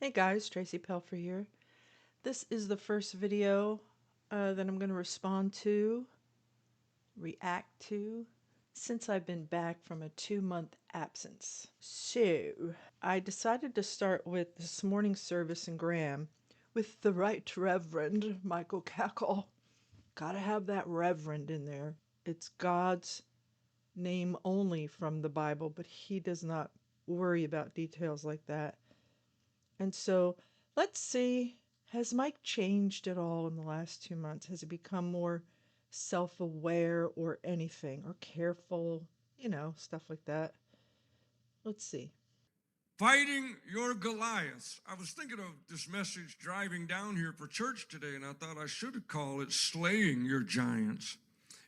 Hey guys, Tracy Pelfrey here. This is the first video that I'm going to react to, since I've been back from a 2-month absence. So, I decided to start with this morning's service in Graham with the Right Reverend Michael Kekel. Gotta have that Reverend in there. It's God's name only from the Bible, but he does not worry about details like that. And so let's see, has Mike changed at all in the last 2 months? Has he become more self aware or anything, or careful, stuff like that? Let's see. Fighting your Goliaths. I was thinking of this message driving down here for church today, and I thought I should have called it Slaying Your Giants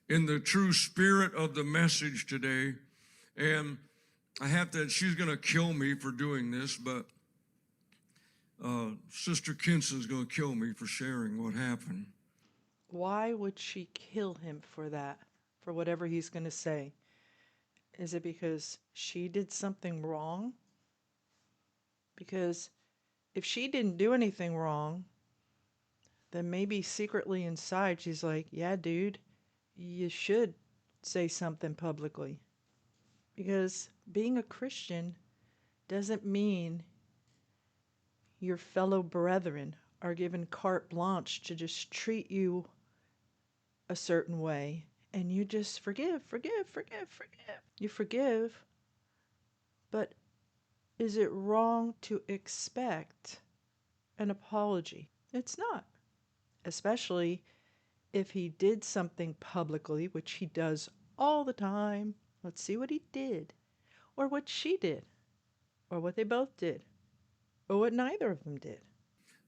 in the true spirit of the message today. And I have to, she's going to kill me for doing this, but Sister Kinson's going to kill me for sharing what happened. Why would she kill him for that? For whatever he's going to say? Is it because she did something wrong? Because if she didn't do anything wrong, then maybe secretly inside she's like, yeah, dude, you should say something publicly. Because being a Christian doesn't mean your fellow brethren are given carte blanche to just treat you a certain way and you just forgive. You forgive, but is it wrong to expect an apology? It's not, especially if he did something publicly, which he does all the time. Let's see what he did, or what she did, or what they both did, or what neither of them did.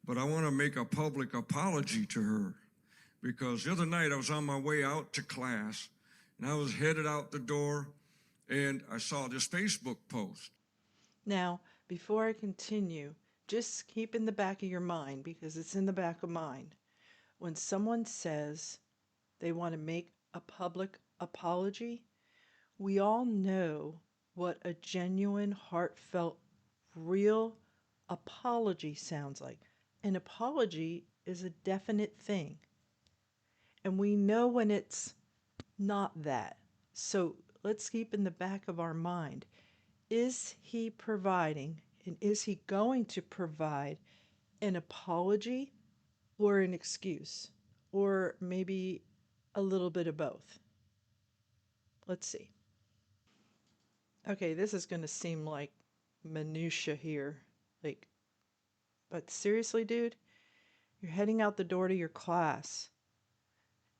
But I want to make a public apology to her because the other night I was on my way out to class and I was headed out the door and I saw this Facebook post. Now, before I continue, just keep in the back of your mind, because it's in the back of mine, when someone says they want to make a public apology, we all know what a genuine, heartfelt, real apology sounds like. An apology is a definite thing, and we know when it's not that. So let's keep in the back of our mind, is he providing, and is he going to provide, an apology or an excuse? Or maybe a little bit of both? Let's see. Okay, this is going to seem like minutia here. Like, but seriously, dude, you're heading out the door to your class.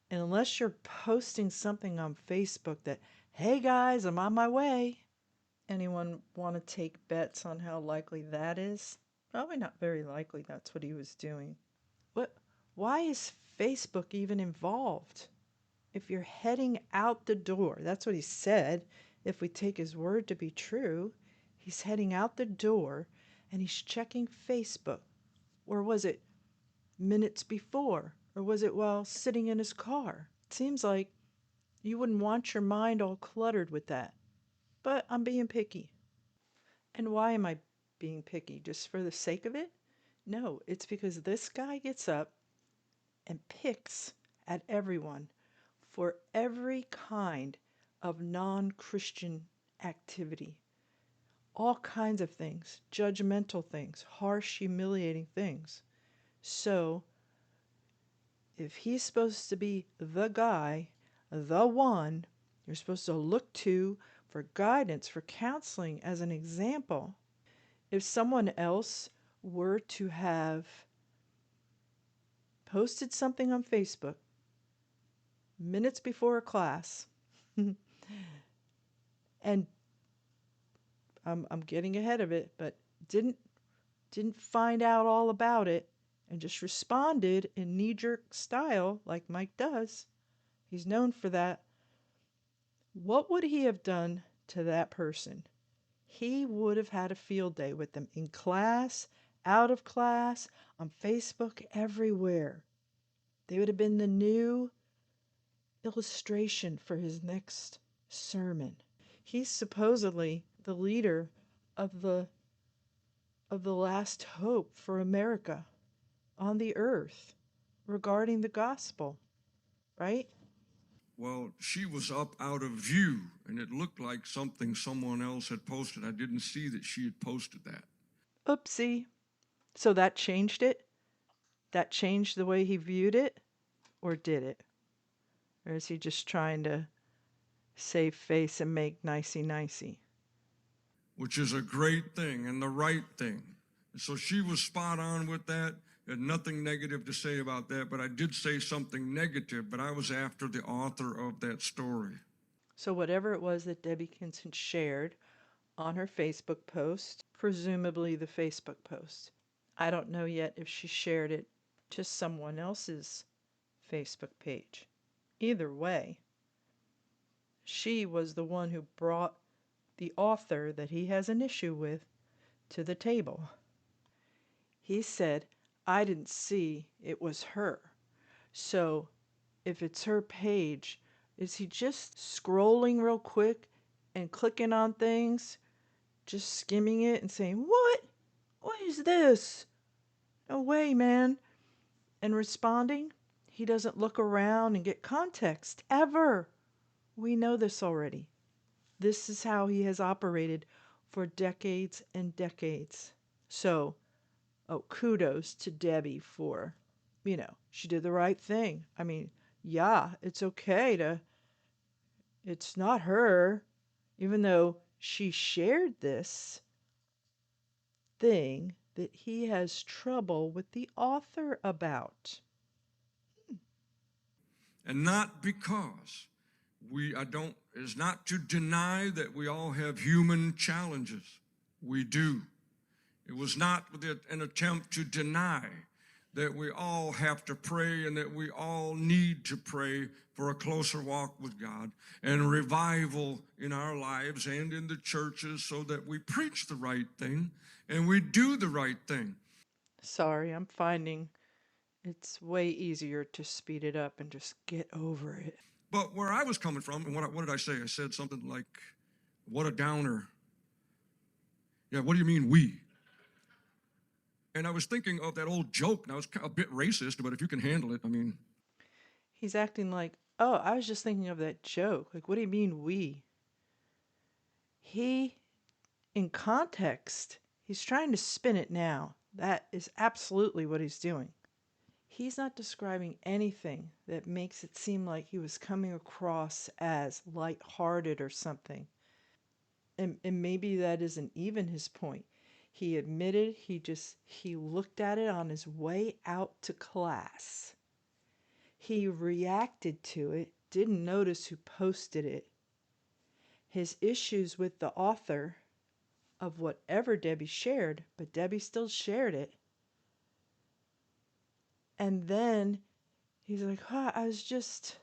And unless you're posting something on Facebook that, hey guys, I'm on my way, anyone want to take bets on how likely that is? Probably not very likely that's what he was doing. What? Why is Facebook even involved? If you're heading out the door, that's what he said. If we take his word to be true, he's heading out the door and he's checking Facebook. Or was it minutes before? Or was it while sitting in his car? It seems like you wouldn't want your mind all cluttered with that. But I'm being picky. And why am I being picky? Just for the sake of it? No, it's because this guy gets up and picks at everyone for every kind of non-Christian activity. All kinds of things, judgmental things, harsh, humiliating things. So, if he's supposed to be the guy, the one you're supposed to look to for guidance, for counseling, as an example, if someone else were to have posted something on Facebook minutes before a class, and I'm getting ahead of it, but didn't find out all about it and just responded in knee-jerk style like Mike does. He's known for that. What would he have done to that person? He would have had a field day with them in class, out of class, on Facebook, everywhere. They would have been the new illustration for his next sermon. He's supposedly the leader of the of the last hope for America on the earth regarding the gospel, right? Well, she was up out of view, and it looked like something someone else had posted. I didn't see that she had posted that. Oopsie. So that changed it? That changed the way he viewed it? Or did it? Or is he just trying to save face and make nicey-nicey? Which is a great thing and the right thing. And so she was spot on with that. Had nothing negative to say about that, but I did say something negative, but I was after the author of that story. So whatever it was that Debbie Kinson shared on her Facebook post, presumably the Facebook post. I don't know yet if she shared it to someone else's Facebook page. Either way, she was the one who brought the author that he has an issue with to the table. He said, I didn't see it was her. So if it's her page, is he just scrolling real quick and clicking on things, just skimming it and saying, What? What is this? No way, man. And responding? He doesn't look around and get context, ever. We know this already. This is how he has operated for decades and decades. So, kudos to Debbie for, she did the right thing. I mean, yeah, it's okay to, it's not her, even though she shared this thing that he has trouble with the author about. And not because I don't, is not to deny that we all have human challenges. We do. It was not an attempt to deny that we all have to pray and that we all need to pray for a closer walk with God and revival in our lives and in the churches so that we preach the right thing and we do the right thing. Sorry, I'm finding it's way easier to speed it up and just get over it. But where I was coming from, and what did I say? I said something like, what a downer. Yeah, what do you mean we? And I was thinking of that old joke. Now, it's a bit racist, but if you can handle it, I mean. He's acting like, oh, I was just thinking of that joke. Like, what do you mean we? He, in context, he's trying to spin it now. That is absolutely what he's doing. He's not describing anything that makes it seem like he was coming across as lighthearted or something. And maybe that isn't even his point. He admitted he looked at it on his way out to class. He reacted to it, didn't notice who posted it. His issues with the author of whatever Debbie shared, but Debbie still shared it. And then he's like, I was just,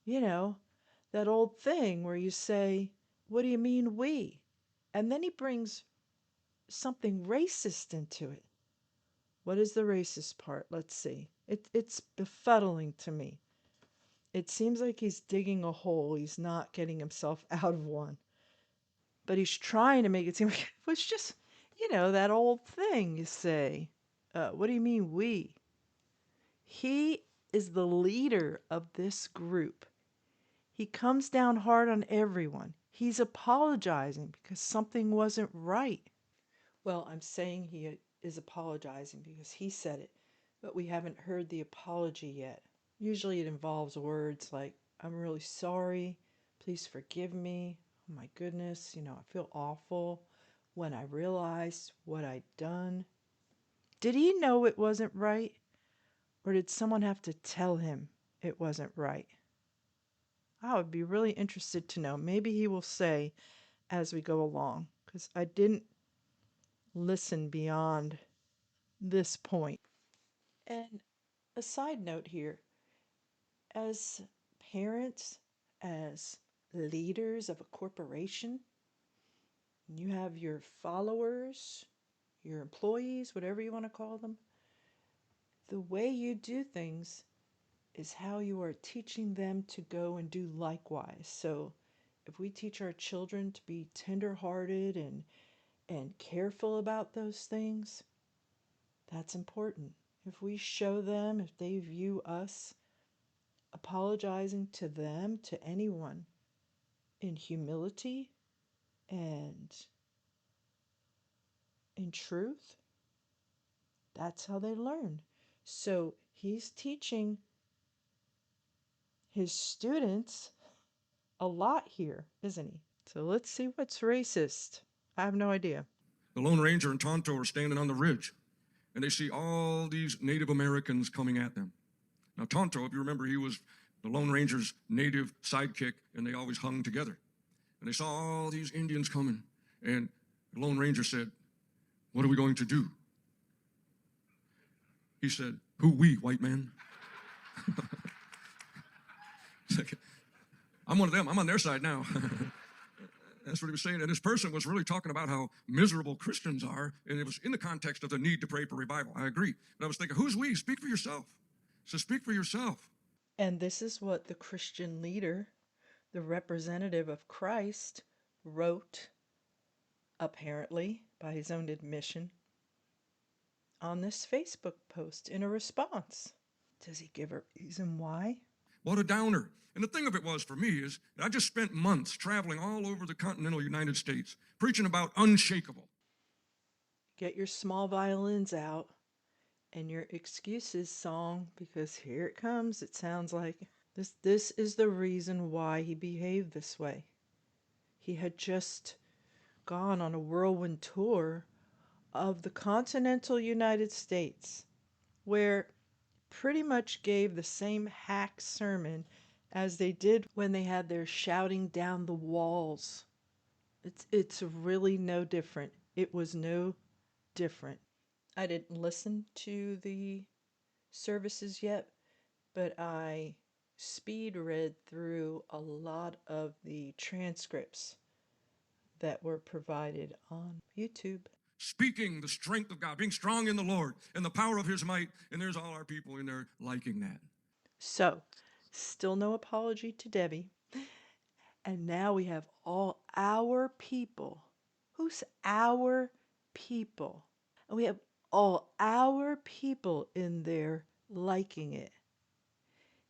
that old thing where you say, what do you mean we? And then he brings something racist into it. What is the racist part? Let's see. It's befuddling to me. It seems like he's digging a hole. He's not getting himself out of one. But he's trying to make it seem like it was just, that old thing you say. What do you mean we? He is the leader of this group. He comes down hard on everyone. He's apologizing because something wasn't right. Well, I'm saying he is apologizing because he said it, but we haven't heard the apology yet. Usually it involves words like, I'm really sorry, please forgive me, oh my goodness, I feel awful when I realized what I'd done. Did he know it wasn't right? Or did someone have to tell him it wasn't right? I would be really interested to know. Maybe he will say as we go along, because I didn't listen beyond this point. And a side note here, as parents, as leaders of a corporation, you have your followers, your employees, whatever you want to call them. The way you do things is how you are teaching them to go and do likewise. So if we teach our children to be tenderhearted and and careful about those things, that's important. If we show them, if they view us apologizing to them, to anyone, in humility and in truth, that's how they learn. So he's teaching his students a lot here, isn't he? So let's see what's racist. I have no idea. The Lone Ranger and Tonto are standing on the ridge, and they see all these Native Americans coming at them. Now, Tonto, if you remember, he was the Lone Ranger's native sidekick, and they always hung together. And they saw all these Indians coming, and the Lone Ranger said, "What are we going to do?" He said, "Who we, white man?" I'm one of them. I'm on their side now. That's what he was saying. And this person was really talking about how miserable Christians are. And it was in the context of the need to pray for revival. I agree. But I was thinking, who's we? Speak for yourself. So speak for yourself. And this is what the Christian leader, the representative of Christ, wrote, apparently by his own admission, on this Facebook post in a response. Does he give a reason why? What a downer. And the thing of it was for me is that I just spent months traveling all over the continental United States preaching about unshakable. Get your small violins out and your excuses song, because here it comes. It sounds like this is the reason why he behaved this way. He had just gone on a whirlwind tour of the continental United States, where pretty much gave the same hack sermon as they did when they had their shouting down the walls. It's really no different. It was no different. I didn't listen to the services yet, but I speed read through a lot of the transcripts that were provided on YouTube. Speaking the strength of God, being strong in the Lord and the power of his might. And there's all our people in there liking that. So, still no apology to Debbie. And now we have all our people. Who's our people? And we have all our people in there liking it.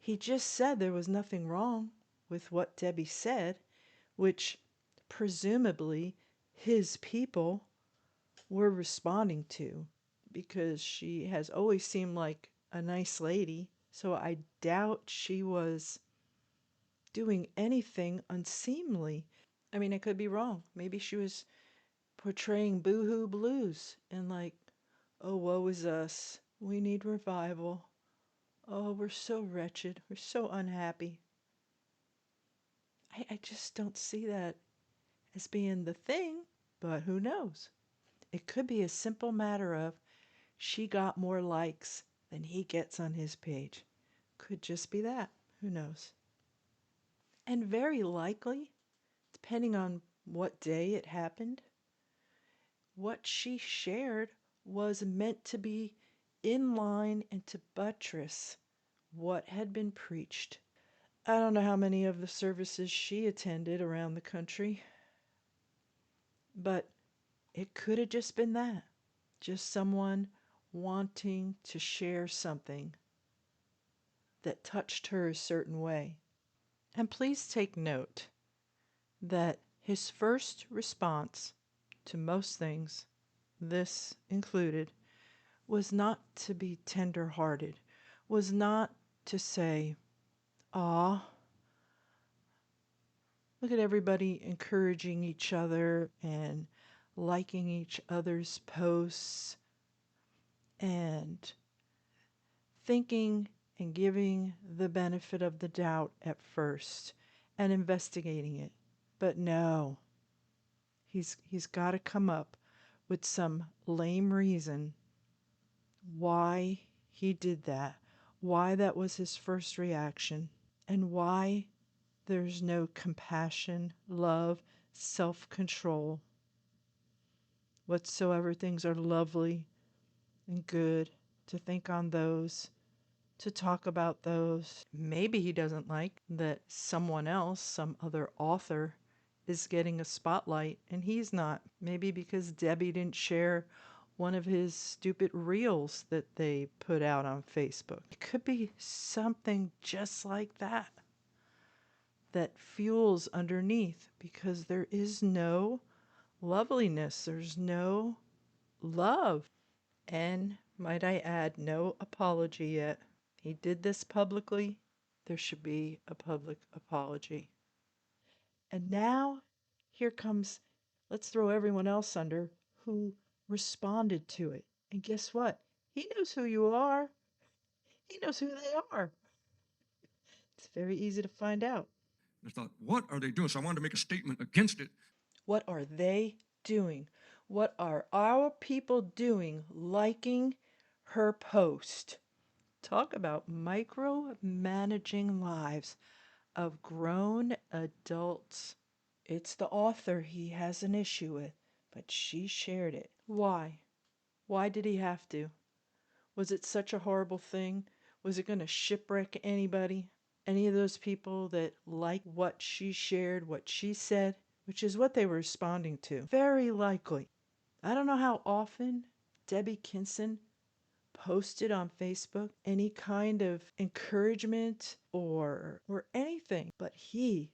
He just said there was nothing wrong with what Debbie said, which presumably his people were responding to, because she has always seemed like a nice lady. So I doubt she was doing anything unseemly. I mean, I could be wrong. Maybe she was portraying boohoo blues and like, oh, woe is us. We need revival. Oh, we're so wretched. We're so unhappy. I just don't see that as being the thing, but who knows? It could be a simple matter of she got more likes than he gets on his page. Could just be that. Who knows? And very likely, depending on what day it happened, what she shared was meant to be in line and to buttress what had been preached. I don't know how many of the services she attended around the country, but it could have just been that. Just someone wanting to share something that touched her a certain way. And please take note that his first response to most things, this included, was not to be tender-hearted, was not to say, "Aw, look at everybody encouraging each other and liking each other's posts and thinking and giving the benefit of the doubt at first and investigating it." But no, he's got to come up with some lame reason why he did that, why that was his first reaction, and why there's no compassion, love, self-control. Whatsoever things are lovely and good, to think on those, to talk about those. Maybe he doesn't like that someone else, some other author, is getting a spotlight and he's not. Maybe because Debbie didn't share one of his stupid reels that they put out on Facebook. It could be something just like that that fuels underneath because there is no loveliness, there's no love. And might I add, no apology yet. He did this publicly. There should be a public apology. And now here comes, let's throw everyone else under who responded to it. And guess what? He knows who you are. He knows who they are. It's very easy to find out. I thought, what are they doing? So I wanted to make a statement against it. What are they doing? What are our people doing liking her post? Talk about micromanaging lives of grown adults. It's the author he has an issue with, but she shared it. Why? Why did he have to? Was it such a horrible thing? Was it going to shipwreck anybody? Any of those people that liked what she shared, what she said, which is what they were responding to? Very likely. I don't know how often Debbie Kinson posted on Facebook any kind of encouragement or anything, but he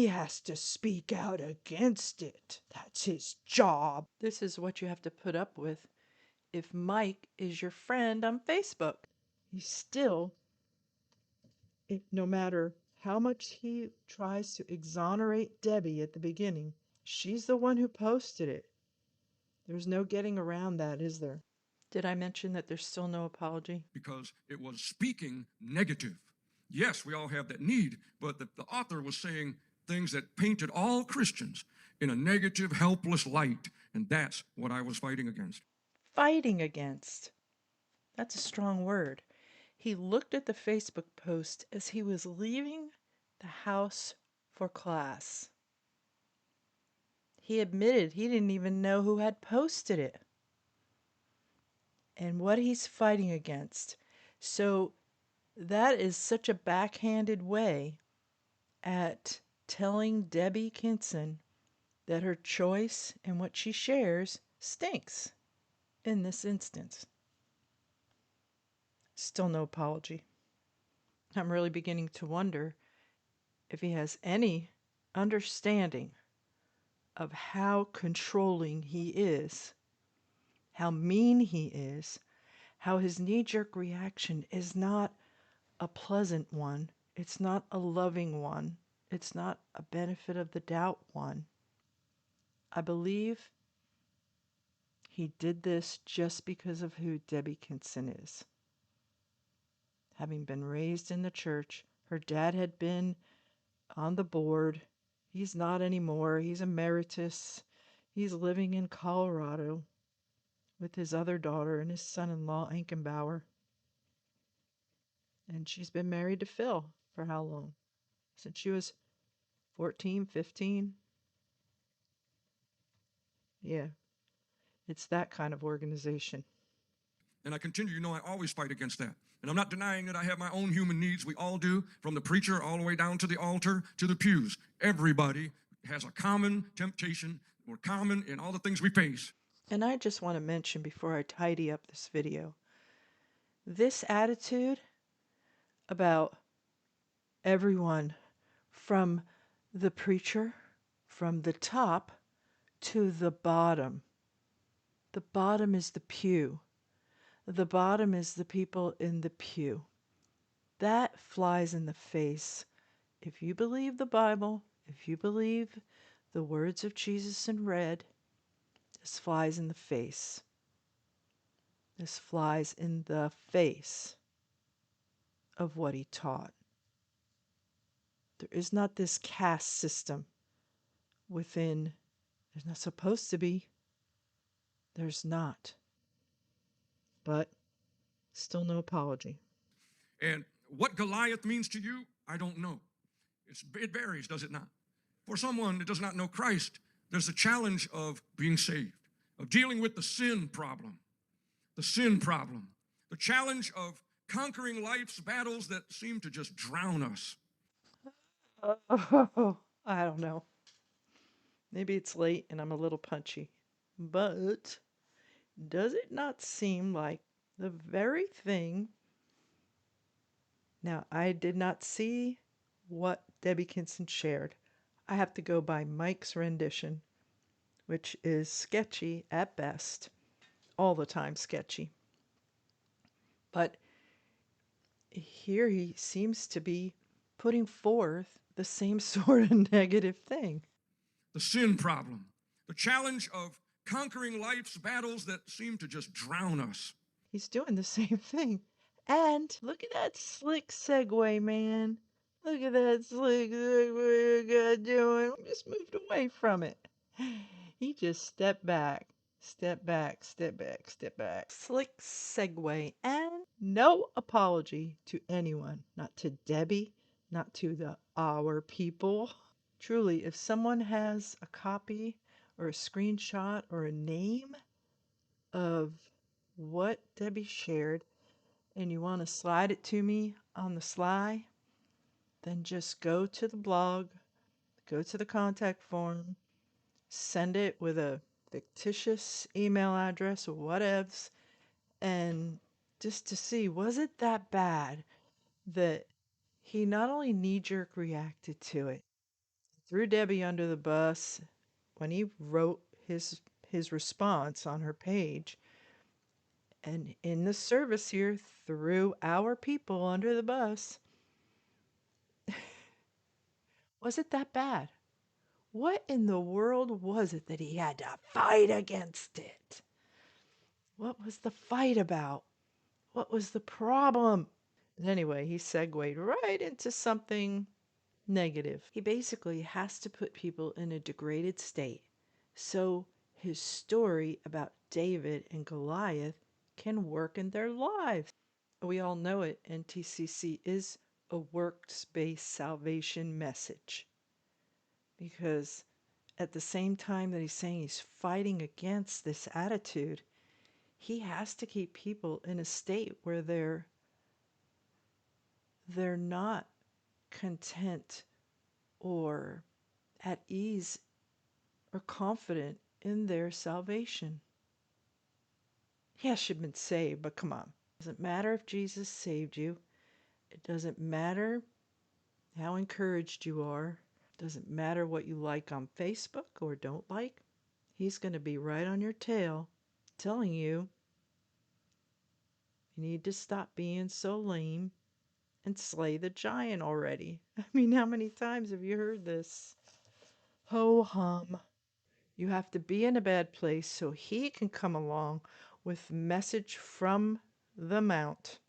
has to speak out against it. That's his job. This is what you have to put up with if Mike is your friend on Facebook. He still, no matter how much he tries to exonerate Debbie at the beginning, she's the one who posted it. There's no getting around that, is there? Did I mention that there's still no apology? Because it was speaking negative. Yes, we all have that need, but the author was saying things that painted all Christians in a negative, helpless light, and that's what I was fighting against. Fighting against. That's a strong word. He looked at the Facebook post as he was leaving the house for class. He admitted he didn't even know who had posted it and what he's fighting against. So that is such a backhanded way at telling Debbie Kinson that her choice and what she shares stinks in this instance. Still no apology. I'm really beginning to wonder if he has any understanding of how controlling he is, how mean he is, how his knee-jerk reaction is not a pleasant one. It's not a loving one. It's not a benefit of the doubt one. I believe he did this just because of who Debbie Kinson is. Having been raised in the church, her dad had been on the board. He's not anymore. He's emeritus. He's living in Colorado with his other daughter and his son-in-law, Ankenbauer. And she's been married to Phil for how long? Since she was 14, 15? Yeah, it's that kind of organization. And I continue, I always fight against that. And I'm not denying that I have my own human needs. We all do, from the preacher all the way down to the altar to the pews. Everybody has a common temptation. We're common in all the things we face. And I just want to mention before I tidy up this video, this attitude about everyone from the preacher, from the top to the bottom. The bottom is the pew. The bottom is the people in the pew. That flies in the face. If you believe the Bible, if you believe the words of Jesus in red, this flies in the face. This flies in the face of what he taught. There is not this caste system within. There's not supposed to be. There's not. But still no apology. And what Goliath means to you, I don't know. It varies, does it not? For someone that does not know Christ, there's a challenge of being saved, of dealing with the sin problem, the challenge of conquering life's battles that seem to just drown us. Oh, I don't know. Maybe it's late and I'm a little punchy. But does it not seem like the very thing? Now, I did not see what Debbie Kinson shared. I have to go by Mike's rendition, which is sketchy at best, all the time sketchy. But here he seems to be putting forth the same sort of negative thing. The sin problem, the challenge of conquering life's battles that seem to just drown us. He's doing the same thing. And look at that slick segue, man. Look at that slick segue you got doing. Just moved away from it. He just stepped back, step back, step back, step back. Slick segue. And no apology to anyone. Not to Debbie, not to the our people. Truly, if someone has a copy or a screenshot or a name of what Debbie shared and you want to slide it to me on the sly, then just go to the blog, go to the contact form, send it with a fictitious email address or whatevs, and just to see, was it that bad that he not only knee jerk reacted to it, threw Debbie under the bus when he wrote his response on her page, and in the service here threw our people under the bus. Was it that bad? What in the world was it that he had to fight against it? What was the fight about? What was the problem? Anyway, he segued right into something negative. He basically has to put people in a degraded state so his story about David and Goliath can work in their lives. We all know it. NTCC is a works based salvation message because at the same time that he's saying he's fighting against this attitude, he has to keep people in a state where they're not content or at ease or confident in their salvation. Yes, you've been saved, but come on. It doesn't matter if Jesus saved you. It doesn't matter how encouraged you are. It doesn't matter what you like on Facebook or don't like. He's going to be right on your tail telling you you need to stop being so lame and slay the giant already. I mean, how many times have you heard this? Ho hum. You have to be in a bad place so he can come along with message from the mount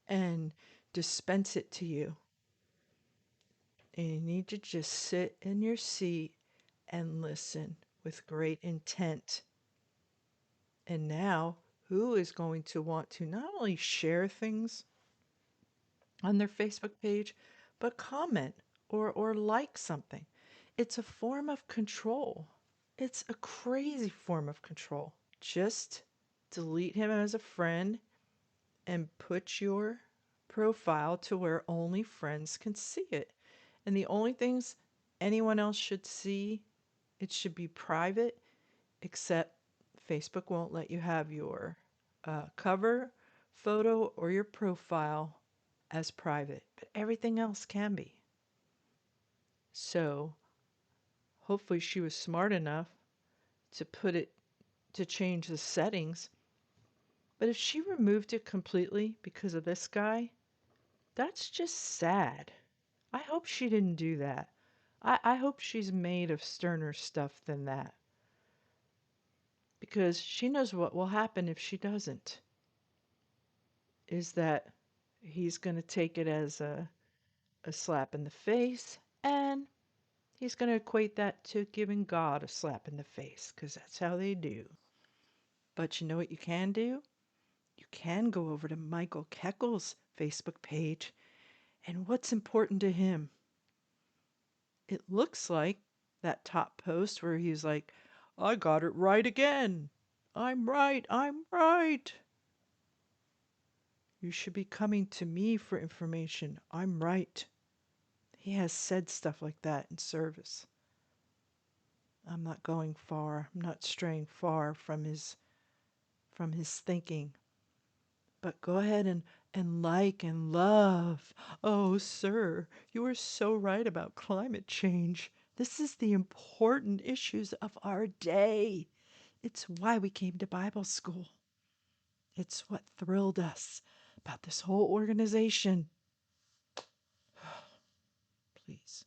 and dispense it to you. And you need to just sit in your seat and listen with great intent. And now, who is going to want to not only share things on their Facebook page, but comment or like something? It's a form of control. It's a crazy form of control. Just delete him as a friend and put your profile to where only friends can see it. And the only things anyone else should see, it should be private, except Facebook won't let you have your cover photo or your profile as private, but everything else can be. So hopefully she was smart enough to put it to change the settings. But if she removed it completely because of this guy, that's just sad. I hope she didn't do that. I hope she's made of sterner stuff than that. Because she knows what will happen if she doesn't. Is that he's going to take it as a slap in the face, and he's going to equate that to giving God a slap in the face, because that's how they do. But you know what you can do? You can go over to Michael Kekel's Facebook page, and what's important to him? It looks like that top post where he's like, I got it right again. I'm right. I'm right. You should be coming to me for information. I'm right. he has said stuff like that in service. I'm not going far. I'm not straying far from his thinking. But go ahead and like and love. Oh, sir, you are so right about climate change. This is the important issues of our day. It's why we came to Bible school. It's what thrilled us about this whole organization. Please.